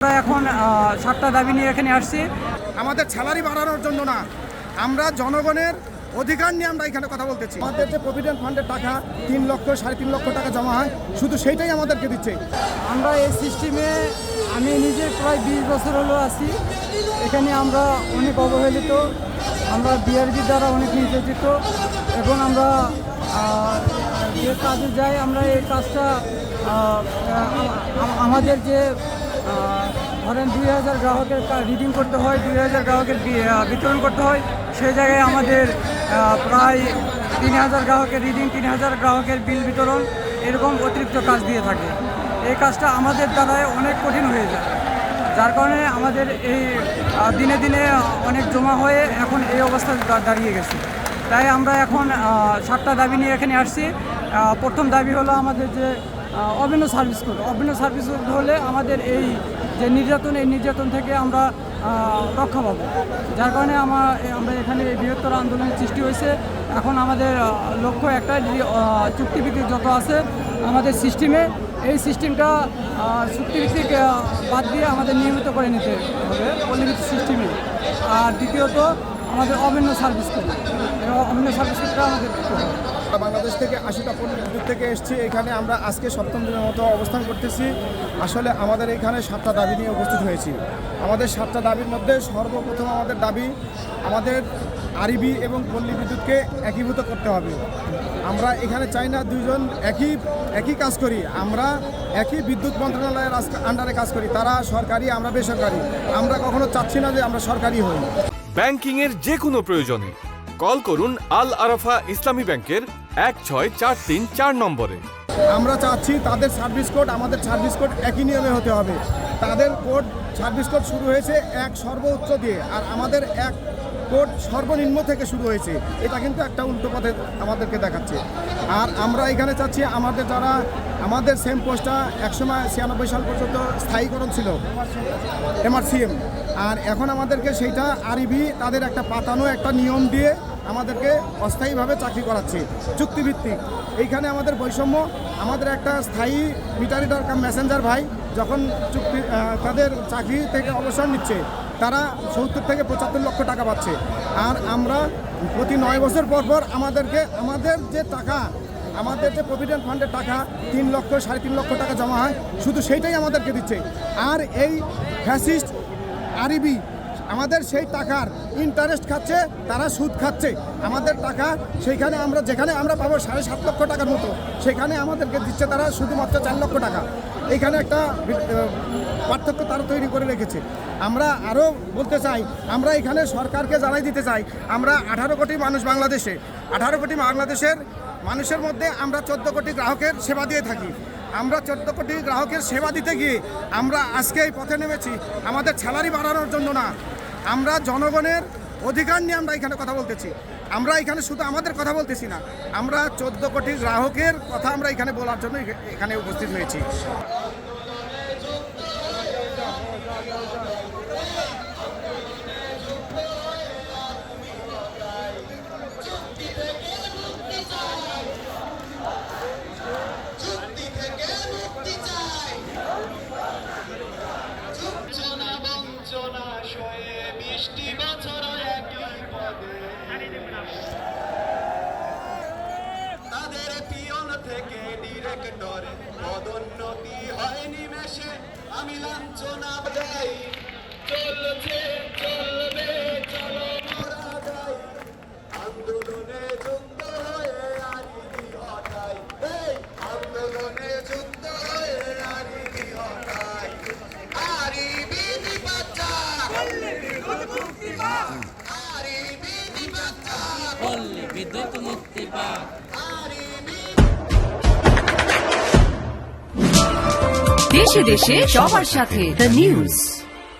আমরা এখন 7টা দাবি নিয়ে এখানে আসছি। আমাদের স্যালারি বাড়ানোর জন্য না, আমরা জনগণের অধিকার নিয়ে আমরা এখানে কথা বলতেছি। আমাদের যে প্রভিডেন্ট ফান্ডের টাকা 3 লক্ষ 3.5 লক্ষ টাকা জমা হয়, শুধু সেইটাই আমাদেরকে দিচ্ছে। আমরা এই সিস্টেমে আমি নিজে প্রায় 20 বছর হলো আছি। এখানে আমরা অনেক অবহেলিত, আমরা বিআরবি দ্বারা অনেক নির্যাতিত এবং আমরা যে কাজে যাই আমরা এই কাজটা আমাদের যে ধরেন 2000 গ্রাহকের রিডিং করতে হয়, 2000 গ্রাহকের বিতরণ করতে হয়, সেই জায়গায় আমাদের প্রায় 3000 গ্রাহকের রিডিং, 3000 গ্রাহকের বিল বিতরণ এরকম অতিরিক্ত কাজ দিয়ে থাকে। এই কাজটা আমাদের দ্বারায় অনেক কঠিন হয়ে যায়, যার কারণে আমাদের এই দিনে দিনে অনেক জমা হয়ে এখন এই অবস্থা দাঁড়িয়ে গেছে। তাই আমরা এখন 7টা দাবি নিয়ে এখানে আসছি। প্রথম দাবি হলো আমাদের যে অভিন্ন সার্ভিস কোড। অভিন্ন সার্ভিস কোড হলে আমাদের এই যে নির্যাতন, এই নির্যাতন থেকে আমরা রক্ষা পাবো, যার কারণে আমরা এখানে এই বৃহত্তর আন্দোলনের সৃষ্টি হয়েছে। এখন আমাদের লক্ষ্য একটা, চুক্তিভিত্তিক যত আছে আমাদের সিস্টেমে, এই সিস্টেমটা চুক্তিভিত্তিক বাদ দিয়ে আমাদের নিয়মিত করে নিতে হবে পল্লীভিত্তিক সিস্টেমে। আর দ্বিতীয়ত আমাদের অভিন্ন সার্ভিস কোড, অভিন্ন সার্ভিস কোডটা আমাদের বাংলাদেশ থেকে 80টা পল্লী বিদ্যুৎ থেকে এসেছি। এখানে আমরা আজকে 7ম দিনের মতো অবস্থান করতেছি। আসলে আমাদের এখানে 7টা দাবি নিয়ে উপস্থিত হয়েছি। আমাদের 7টা দাবির মধ্যে সর্বপ্রথম আমাদের দাবি, আমাদের আরইবি এবং পল্লী বিদ্যুৎকে একীভূত করতে হবে। আমরা এখানে চাই না দুইজন একই কাজ করি, আমরা একই বিদ্যুৎ মন্ত্রণালয়ের আন্ডারে কাজ করি। তারা সরকারি, আমরা বেসরকারি। আমরা কখনো চাচ্ছি না যে আমরা সরকারি হই। ব্যাংকিংয়ের যে কোনো প্রয়োজনে কল করুন আল আরাফা ইসলামী ব্যাংকের 16434 নম্বরে। আমরা চাচ্ছি তাদের সার্ভিস কোড, আমাদের সার্ভিস কোড একই নিয়মে হতে হবে। তাদের কোড সার্ভিস কোড শুরু হয়েছে 1 সর্বোচ্চ দিয়ে, আর আমাদের 1 কোড সর্বনিম্ন থেকে শুরু হয়েছে। এটা কিন্তু একটা উল্টো পথে আমাদেরকে দেখাচ্ছে। আর আমরা এখানে চাচ্ছি আমাদের সেম পোস্টটা একসময় 96 সাল পর্যন্ত স্থায়ীকরণ ছিল, এমআরসিএম। আর এখন আমাদেরকে সেইটা আরইবি তাদের একটা পাতানো একটা নিয়ম দিয়ে আমাদেরকে অস্থায়ীভাবে চাকরি করাচ্ছে, চুক্তিভিত্তিক। এইখানে আমাদের বৈষম্য। আমাদের একটা স্থায়ী মিটার রিডার কাম মেসেঞ্জার ভাই যখন তাদের চাকরি থেকে অবসর নিচ্ছে, তারা 70 থেকে 75 লক্ষ টাকা পাচ্ছে। আর আমরা প্রতি 9 বছর পর পর আমাদের যে টাকা, আমাদের যে প্রভিডেন্ট ফান্ডের টাকা 3 লক্ষ 3.5 লক্ষ টাকা জমা হয়, শুধু সেইটাই আমাদেরকে দিচ্ছে। আর এই ফ্যাসিস্ট আরইবি আমাদের সেই টাকার ইন্টারেস্ট খাচ্ছে, তারা সুদ খাচ্ছে। আমাদের টাকা সেইখানে যেখানে আমরা পাবো 7.5 লক্ষ টাকার মতো, সেখানে আমাদেরকে দিচ্ছে তারা শুধুমাত্র 4 লক্ষ টাকা। এইখানে একটা পার্থক্য তারা তৈরি করে রেখেছে। আমরা আরও বলতে চাই, আমরা এখানে সরকারকে জানাই দিতে চাই, আমরা 18 কোটি মানুষ বাংলাদেশে, 18 কোটি বাংলাদেশের মানুষের মধ্যে আমরা 14 কোটি গ্রাহকের সেবা দিয়ে থাকি। আমরা 14 কোটি গ্রাহকের সেবা দিতে গিয়ে আমরা আজকে এই পথে নেমেছি আমাদের স্যালারি বাড়ানোর জন্য না, আমরা জনগণের অধিকার নিয়ে আমরা এখানে কথা বলতেছি। আমরা এখানে শুধু আমাদের কথা বলতেছি না, আমরা 14 কোটি গ্রাহকের কথা আমরা এখানে বলার জন্য এখানে উপস্থিত হয়েছি। তাদের পিয়ন থেকে ডিরেক্টরে পদোন্নতি হয় নিমেষে, আমি লাঞ্ছনা যাই, চলবে চলো মরা যাই, আন্দোলনে যুক্ত হয়ে আরইবি হটাই, আন্দোলনে যুক্ত হয়ে আরইবি হটাই, আরইবি নিপাচ্চা, আরইবি নিপাচ্চা, পল্লী বিদ্যুৎ মুক্তি পাক। দেশে দেশে সবার সাথে দ্য নিউজ।